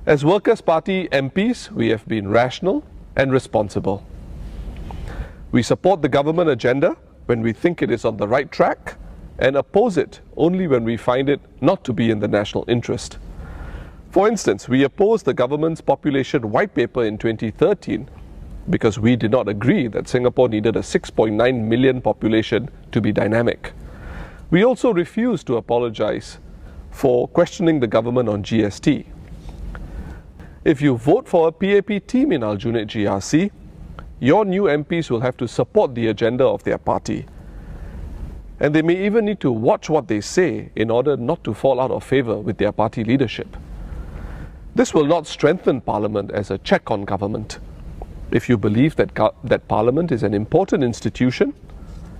As Workers' Party MPs, we have been rational and responsible. We support the government agenda when we think it is on the right track and oppose it only when we find it not to be in the national interest. For instance, we opposed the government's population white paper in 2013 because we did not agree that Singapore needed a 6.9 million population to be dynamic. We also refused to apologize for questioning the government on GST. If you vote for a PAP team in Aljunied GRC, your new MPs will have to support the agenda of their party. And they may even need to watch what they say in order not to fall out of favour with their party leadership. This will not strengthen Parliament as a check on government. If you believe that Parliament is an important institution,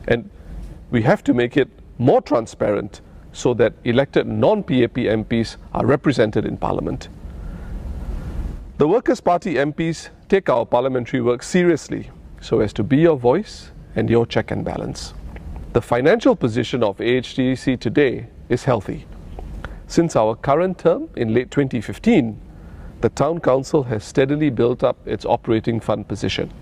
and we have to make it more transparent so that elected non-PAP MPs are represented in Parliament. The Workers' Party MPs take our parliamentary work seriously so as to be your voice and your check and balance. The financial position of AHDC today is healthy. Since our current term in late 2015, the Town Council has steadily built up its operating fund position.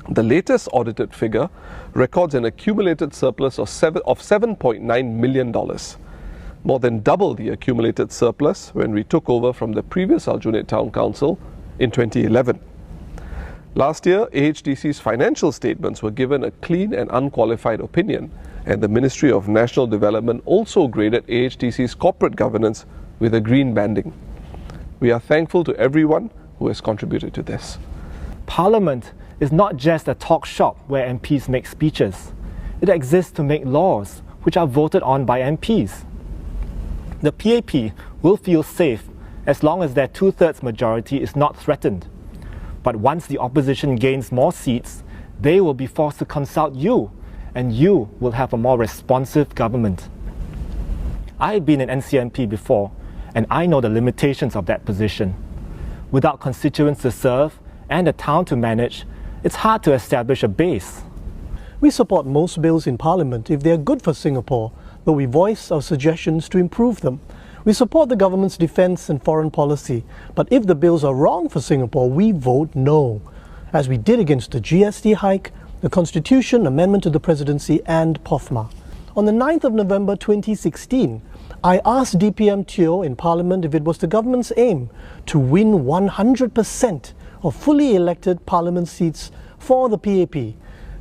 The latest audited figure records an accumulated surplus of $7.9 million, more than double the accumulated surplus when we took over from the previous Aljunied Town Council in 2011. Last year, AHDC's financial statements were given a clean and unqualified opinion, and the Ministry of National Development also graded AHDC's corporate governance with a green banding. We are thankful to everyone who has contributed to this. Parliament is not just a talk shop where MPs make speeches. It exists to make laws which are voted on by MPs. The PAP will feel safe as long as their two-thirds majority is not threatened. But once the opposition gains more seats, they will be forced to consult you, and you will have a more responsive government. I've been an NCMP before, and I know the limitations of that position. Without constituents to serve and a town to manage, it's hard to establish a base. We support most bills in Parliament if they are good for Singapore, but we voice our suggestions to improve them. We support the government's defence and foreign policy, but if the bills are wrong for Singapore, we vote no, as we did against the GST hike, the Constitution Amendment to the Presidency and POFMA. On the 9th of November 2016, I asked DPM Teo in Parliament if it was the government's aim to win 100% of fully elected Parliament seats for the PAP,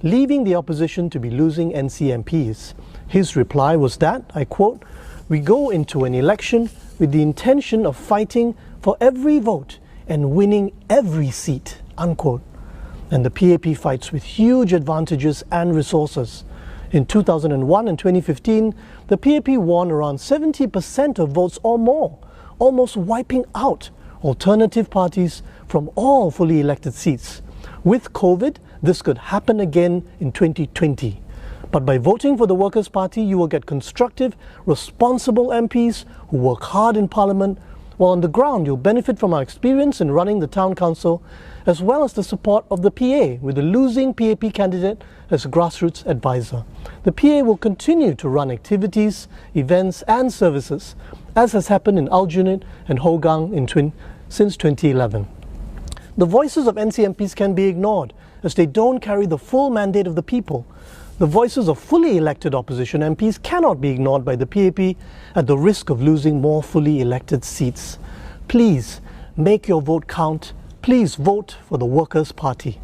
leaving the opposition to be losing NCMPs. His reply was that, I quote, "We go into an election with the intention of fighting for every vote and winning every seat," unquote. And the PAP fights with huge advantages and resources. In 2001 and 2015, the PAP won around 70% of votes or more, almost wiping out alternative parties from all fully elected seats. With COVID, this could happen again in 2020. But by voting for the Workers' Party, you will get constructive, responsible MPs who work hard in Parliament, while on the ground you'll benefit from our experience in running the Town Council, as well as the support of the PA, with the losing PAP candidate as grassroots advisor. The PA will continue to run activities, events and services, as has happened in Aljunied and Hougang since 2011. The voices of NCMPs can be ignored, as they don't carry the full mandate of the people. The voices of fully elected opposition MPs cannot be ignored by the PAP at the risk of losing more fully elected seats. Please make your vote count. Please vote for the Workers' Party.